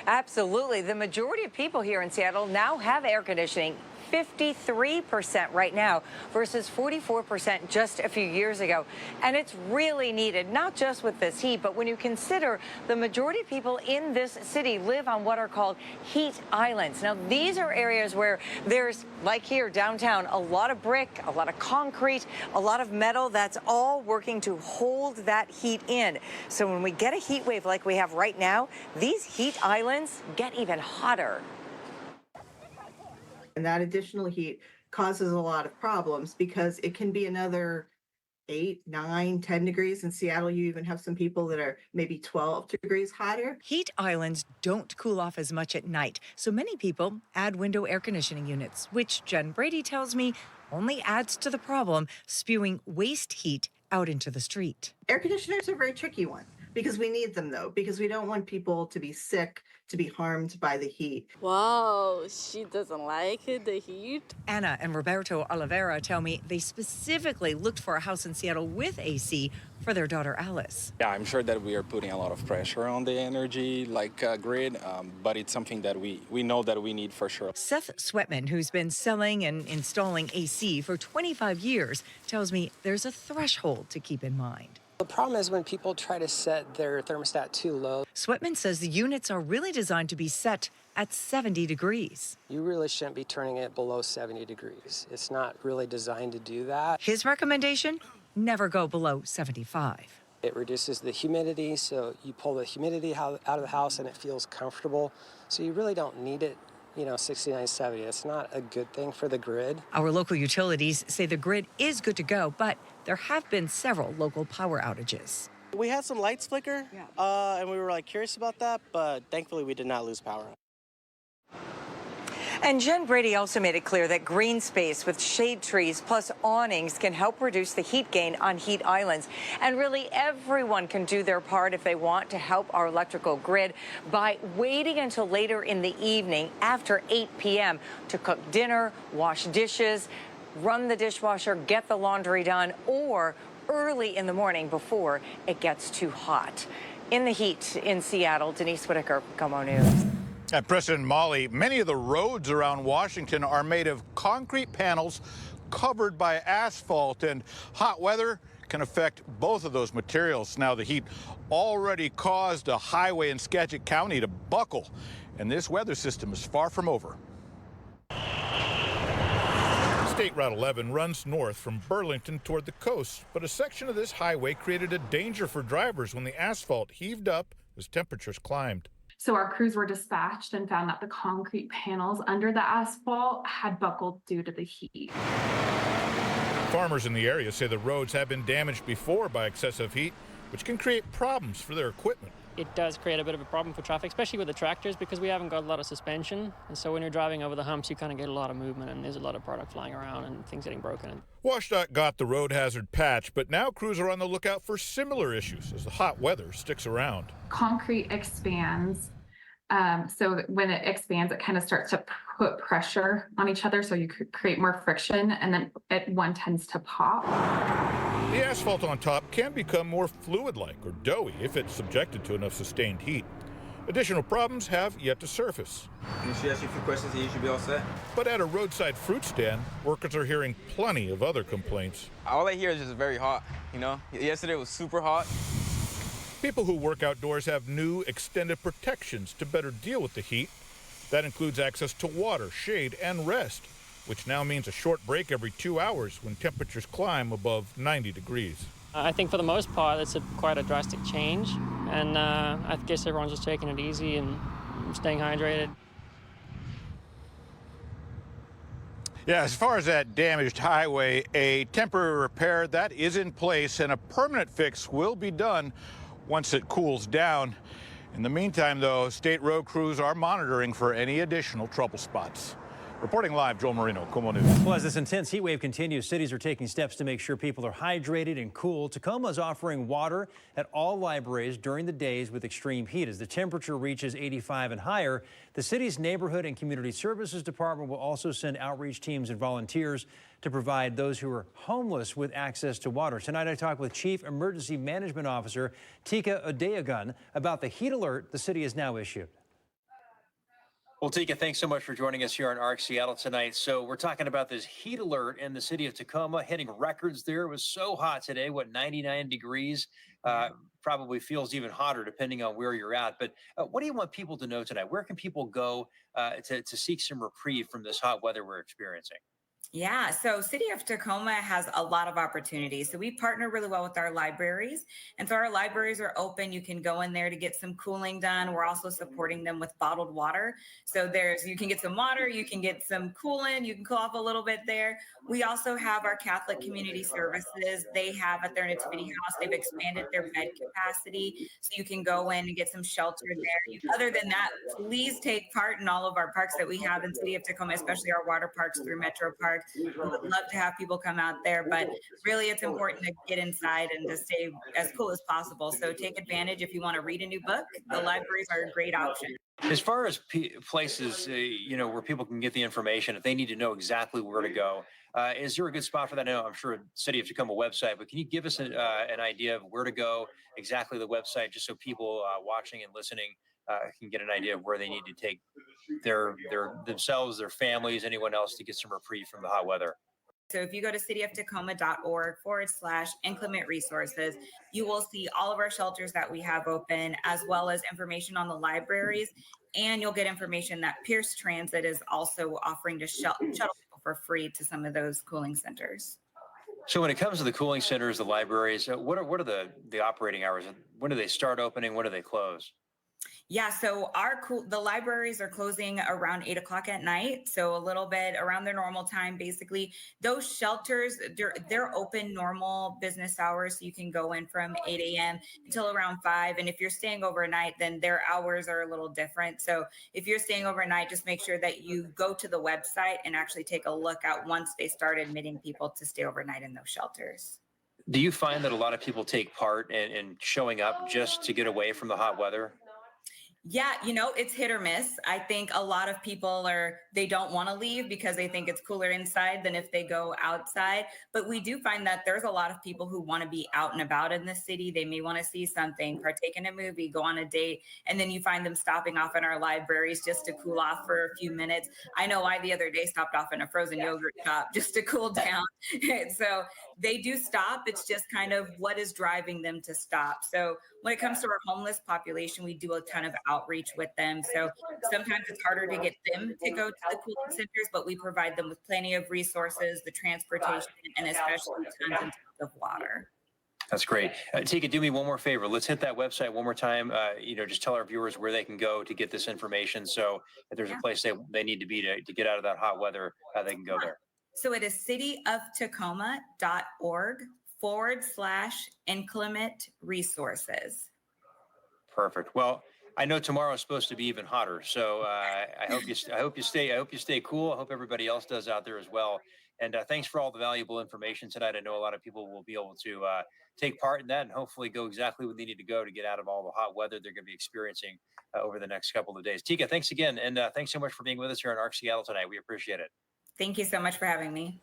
Absolutely. The majority of people here in Seattle now have air conditioning. 53% right now versus 44% just a few years ago. And it's really needed, not just with this heat, but when you consider the majority of people in this city live on what are called heat islands. Now, these are areas where there's, like here downtown, a lot of brick, a lot of concrete, a lot of metal that's all working to hold that heat in. So when we get a heat wave like we have right now, these heat islands get even hotter. And that additional heat causes a lot of problems because it can be another 8, 9, 10 degrees. In Seattle, you even have some people that are maybe 12 degrees hotter. Heat islands don't cool off as much at night, so many people add window air conditioning units, which Jen Brady tells me only adds to the problem, spewing waste heat out into the street. Air conditioners are a very tricky one because we need them, though, because we don't want people to be sick, to be harmed by the heat. Wow, she doesn't like the heat. Anna and Roberto Oliveira tell me they specifically looked for a house in Seattle with AC for their daughter Alice. Yeah, I'm sure that we are putting a lot of pressure on the energy grid, but it's something that we know that we need for sure. Seth Sweatman, who's been selling and installing AC for 25 years, tells me there's a threshold to keep in mind. The problem is when people try to set their thermostat too low. Sweatman says the units are really designed to be set at 70 degrees. You really shouldn't be turning it below 70 degrees. It's not really designed to do that. His recommendation, never go below 75. It reduces the humidity, so you pull the humidity out of the house and it feels comfortable. So you really don't need it, 69, 70. It's not a good thing for the grid. Our local utilities say the grid is good to go, but there have been several local power outages. We had some lights flicker, and we were curious about that, but thankfully we did not lose power. And Jen Brady also made it clear that green space with shade trees plus awnings can help reduce the heat gain on heat islands. And really everyone can do their part if they want to help our electrical grid by waiting until later in the evening after 8 p.m. to cook dinner, wash dishes, run the dishwasher, get the laundry done, or early in the morning before it gets too hot. In the heat in Seattle, Denise Whitaker, KOMO News. At Preston, Molly, many of the roads around Washington are made of concrete panels covered by asphalt, and hot weather can affect both of those materials. Now, the heat already caused a highway in Skagit County to buckle, and this weather system is far from over. State Route 11 runs north from Burlington toward the coast, but a section of this highway created a danger for drivers when the asphalt heaved up as temperatures climbed. So our crews were dispatched and found that the concrete panels under the asphalt had buckled due to the heat. Farmers in the area say the roads have been damaged before by excessive heat, which can create problems for their equipment. It does create a bit of a problem for traffic, especially with the tractors, because we haven't got a lot of suspension. And so when you're driving over the humps, you kind of get a lot of movement, and there's a lot of product flying around and things getting broken. WashDOT got the road hazard patch, but now crews are on the lookout for similar issues as the hot weather sticks around. Concrete expands. So when it expands, it kind of starts to put pressure on each other. So you create more friction, and then one tends to pop. The asphalt on top can become more fluid-like or doughy if it's subjected to enough sustained heat. Additional problems have yet to surface. Can she ask you a few questions and you should be all set? But at a roadside fruit stand, workers are hearing plenty of other complaints. All I hear is just very hot, Yesterday was super hot. People who work outdoors have new extended protections to better deal with the heat. That includes access to water, shade, and rest, which now means a short break every 2 hours when temperatures climb above 90 degrees. I think for the most part, it's quite a drastic change. And I guess everyone's just taking it easy and staying hydrated. Yeah, as far as that damaged highway, a temporary repair that is in place and a permanent fix will be done once it cools down. In the meantime, though, state road crews are monitoring for any additional trouble spots. Reporting live, Joel Marino, KOMO News. Well, as this intense heat wave continues, cities are taking steps to make sure people are hydrated and cool. Tacoma is offering water at all libraries during the days with extreme heat. As the temperature reaches 85 and higher, the city's Neighborhood and Community Services Department will also send outreach teams and volunteers to provide those who are homeless with access to water. Tonight, I talk with Chief Emergency Management Officer Tika Odeagun about the heat alert the city has now issued. Well, Tika, thanks so much for joining us here on ARC Seattle tonight. So we're talking about this heat alert in the city of Tacoma, hitting records there. It was so hot today, 99 degrees? Probably feels even hotter depending on where you're at. But what do you want people to know tonight? Where can people go to seek some reprieve from this hot weather we're experiencing? Yeah, so City of Tacoma has a lot of opportunities. So we partner really well with our libraries. And so our libraries are open. You can go in there to get some cooling done. We're also supporting them with bottled water. So you can get some water, you can get some coolant, you can cool off a little bit there. We also have our Catholic Community Services. They have at their Nativity House, they've expanded their bed capacity. So you can go in and get some shelter there. Other than that, please take part in all of our parks that we have in City of Tacoma, especially our water parks through Metro Park. We would love to have people come out there, but really it's important to get inside and to stay as cool as possible. So take advantage if you want to read a new book. The libraries are a great option. As far as places, where people can get the information, if they need to know exactly where to go, is there a good spot for that? I know I'm sure City of Tacoma website, but can you give us an idea of where to go, exactly the website, just so people watching and listening can get an idea of where they need to take themselves, their families, anyone else to get some reprieve from the hot weather? So if you go to cityoftacoma.org/inclement resources, you will see all of our shelters that we have open, as well as information on the libraries. And you'll get information that Pierce Transit is also offering to shuttle people for free to some of those cooling centers. So when it comes to the cooling centers, the libraries, what are the operating hours? When do they start opening? When do they close? Yeah, so the libraries are closing around 8 o'clock at night. So a little bit around their normal time, basically. Those shelters, they're open normal business hours. So you can go in from 8 a.m. until around 5. And if you're staying overnight, then their hours are a little different. So if you're staying overnight, just make sure that you go to the website and actually take a look at once they start admitting people to stay overnight in those shelters. Do you find that a lot of people take part in showing up just to get away from the hot weather? Yeah, it's hit or miss. I think a lot of people they don't want to leave because they think it's cooler inside than if they go outside. But we do find that there's a lot of people who want to be out and about in the city. They may want to see something, partake in a movie, go on a date, and then you find them stopping off in our libraries just to cool off for a few minutes. I know I the other day stopped off in a frozen yogurt shop just to cool down. So they do stop. It's just kind of what is driving them to stop. So when it comes to our homeless population, we do a ton of outreach with them. So sometimes it's harder to get them to go to the cooling centers, but we provide them with plenty of resources, the transportation, and especially tons and tons of water. That's great. Tika, do me one more favor. Let's hit that website one more time. Just tell our viewers where they can go to get this information. So if there's a place they need to be to get out of that hot weather, they can go there. So it is cityoftacoma.org/inclement resources. Perfect. Well, I know tomorrow is supposed to be even hotter, so I hope you stay cool. I hope everybody else does out there as well. And thanks for all the valuable information tonight. I know a lot of people will be able to take part in that and hopefully go exactly where they need to go to get out of all the hot weather they're going to be experiencing over the next couple of days. Tika, thanks again, and thanks so much for being with us here on ARC Seattle tonight. We appreciate it. Thank you so much for having me.